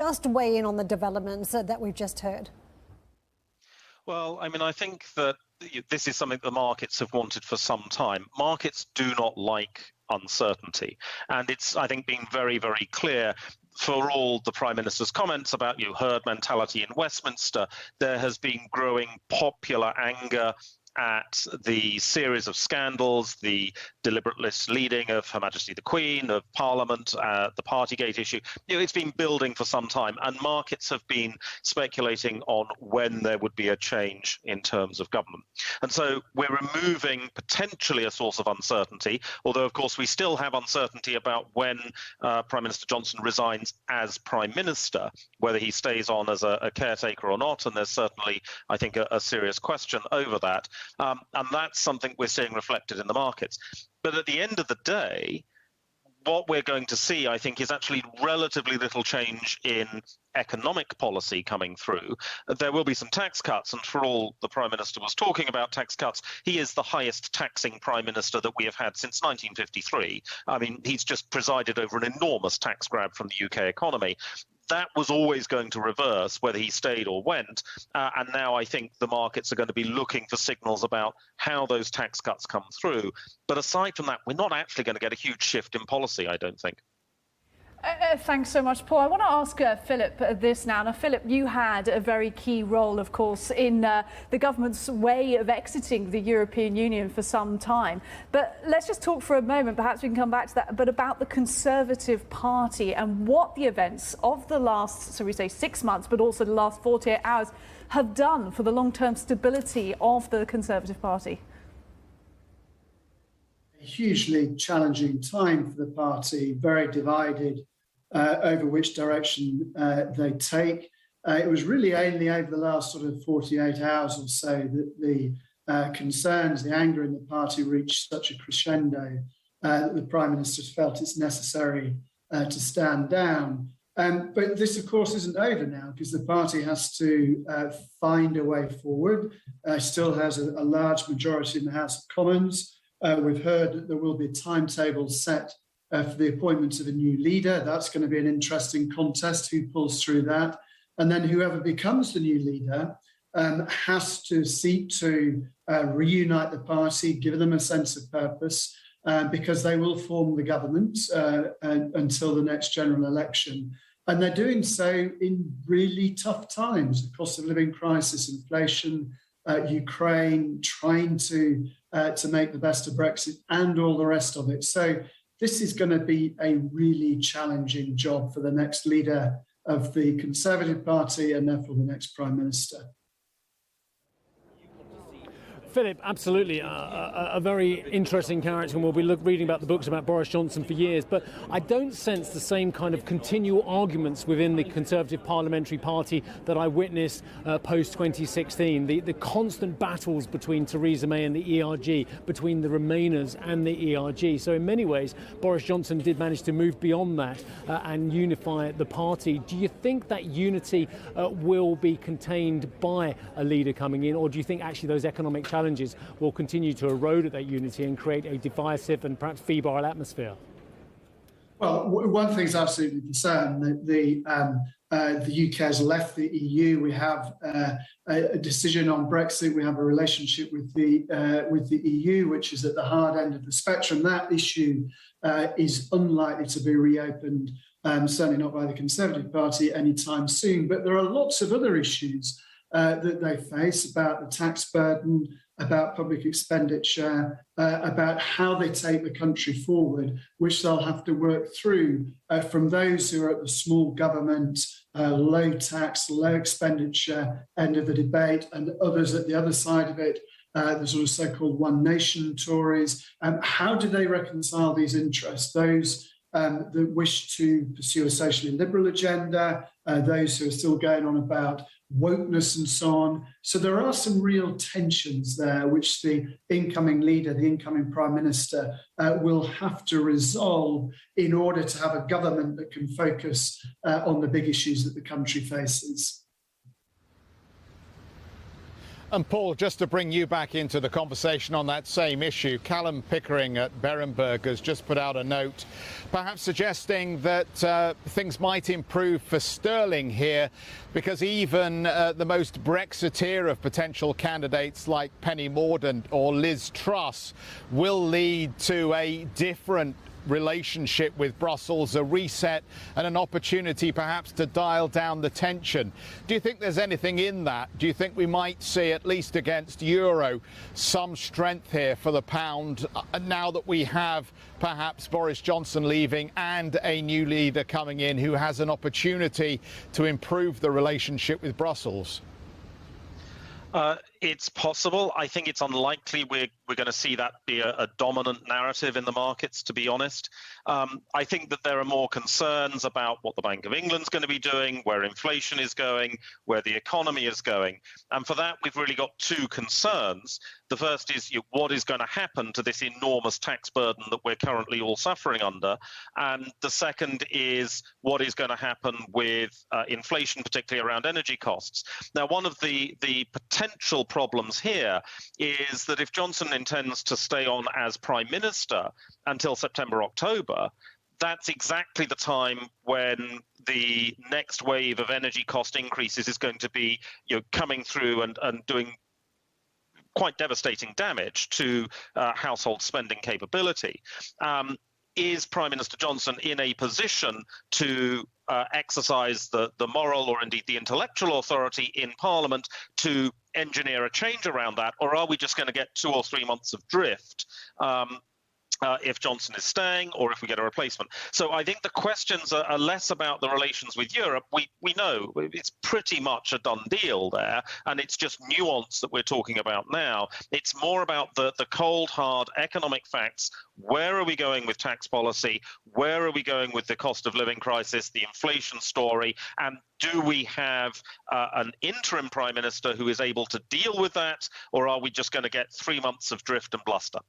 Just weigh in on the developments that we've just heard. Well, I mean, I think that this is something the markets have wanted for some time. Markets do not like uncertainty. And it's, I think, been very, very clear for all the Prime Minister's comments about herd mentality in Westminster. There has been growing popular anger at the series of scandals, the deliberate misleading of Her Majesty the Queen, of Parliament, the Partygate issue. It's been building for some time, and markets have been speculating on when there would be a change in terms of government. And so we're removing potentially a source of uncertainty, although, of course, we still have uncertainty about when Prime Minister Johnson resigns as Prime Minister, whether he stays on as a caretaker or not, and there's certainly, I think, a serious question over that. And that's something we're seeing reflected in the markets. But at the end of the day, what we're going to see, I think, is actually relatively little change in economic policy coming through. There will be some tax cuts, and for all the Prime Minister was talking about tax cuts, he is the highest taxing Prime Minister that we have had since 1953. I mean, he's just presided over an enormous tax grab from the UK economy. That was always going to reverse whether he stayed or went. And now I think the markets are going to be looking for signals about how those tax cuts come through. But aside from that, we're not actually going to get a huge shift in policy, I don't think. Thanks so much, Paul. I want to ask Philip this now. Now, Philip, you had a very key role, of course, in the government's way of exiting the European Union for some time. But let's just talk for a moment, perhaps we can come back to that, but about the Conservative Party and what the events of the last, so we say 6 months, but also the last 48 hours have done for the long-term stability of the Conservative Party. A hugely challenging time for the party, very divided over which direction they take. It was really only over the last sort of 48 hours or so that the concerns, the anger in the party reached such a crescendo that the Prime Minister felt it's necessary to stand down. But this, of course, isn't over now, because the party has to find a way forward. Still has a large majority in the House of Commons. We've heard that there will be a timetable set for the appointment of a new leader. That's going to be an interesting contest, who pulls through that. And then whoever becomes the new leader has to seek to reunite the party, give them a sense of purpose, because they will form the government until the next general election. And they're doing so in really tough times: the cost of living crisis, inflation, Ukraine, trying to make the best of Brexit, and all the rest of it. So this is going to be a really challenging job for the next leader of the Conservative Party, and therefore the next Prime Minister. Philip, absolutely, a very interesting character, and we'll be reading about the books about Boris Johnson for years, but I don't sense the same kind of continual arguments within the Conservative Parliamentary Party that I witnessed post-2016, the constant battles between Theresa May and the ERG, between the Remainers and the ERG. So in many ways, Boris Johnson did manage to move beyond that and unify the party. Do you think that unity will be contained by a leader coming in, or do you think actually those economic challenges will continue to erode at that unity and create a divisive and perhaps febrile atmosphere? Well, one thing's absolutely for certain, that the UK has left the EU. We have a decision on Brexit. We have a relationship with the EU, which is at the hard end of the spectrum. That issue is unlikely to be reopened, certainly not by the Conservative Party anytime soon. But there are lots of other issues that they face, about the tax burden, about public expenditure, about how they take the country forward, which they'll have to work through, from those who are at the small government, low tax, low expenditure end of the debate, and others at the other side of it, the sort of so-called One Nation Tories. How do they reconcile these interests? Those that wish to pursue a socially liberal agenda, those who are still going on about wokeness and so on. So there are some real tensions there, which the incoming leader, the incoming Prime Minister, will have to resolve in order to have a government that can focus on the big issues that the country faces. And Paul, just to bring you back into the conversation on that same issue, Callum Pickering at Berenberg has just put out a note, perhaps suggesting that things might improve for sterling here, because even the most Brexiteer of potential candidates like Penny Mordaunt or Liz Truss will lead to a different relationship with Brussels, a reset and an opportunity perhaps to dial down the tension. Do you think there's anything in that? Do you think we might see, at least against euro, some strength here for the pound now that we have perhaps Boris Johnson leaving and a new leader coming in who has an opportunity to improve the relationship with Brussels? It's possible. I think it's unlikely we're going to see that be a dominant narrative in the markets, to be honest. I think that there are more concerns about what the Bank of England's going to be doing, where inflation is going, where the economy is going. And for that, we've really got two concerns. The first is what is going to happen to this enormous tax burden that we're currently all suffering under. And the second is what is going to happen with inflation, particularly around energy costs. Now, one of the potential problems here is that if Johnson intends to stay on as Prime Minister until September, October, that's exactly the time when the next wave of energy cost increases is going to be coming through and doing quite devastating damage to household spending capability. Is Prime Minister Johnson in a position to exercise the moral or indeed the intellectual authority in Parliament to engineer a change around that, or are we just going to get 2 or 3 months of drift if Johnson is staying or if we get a replacement? So I think the questions are less about the relations with Europe. We know it's pretty much a done deal there, and it's just nuance that we're talking about now. It's more about the cold, hard economic facts. Where are we going with tax policy? Where are we going with the cost of living crisis, the inflation story? And do we have an interim prime minister who is able to deal with that, or are we just going to get 3 months of drift and bluster?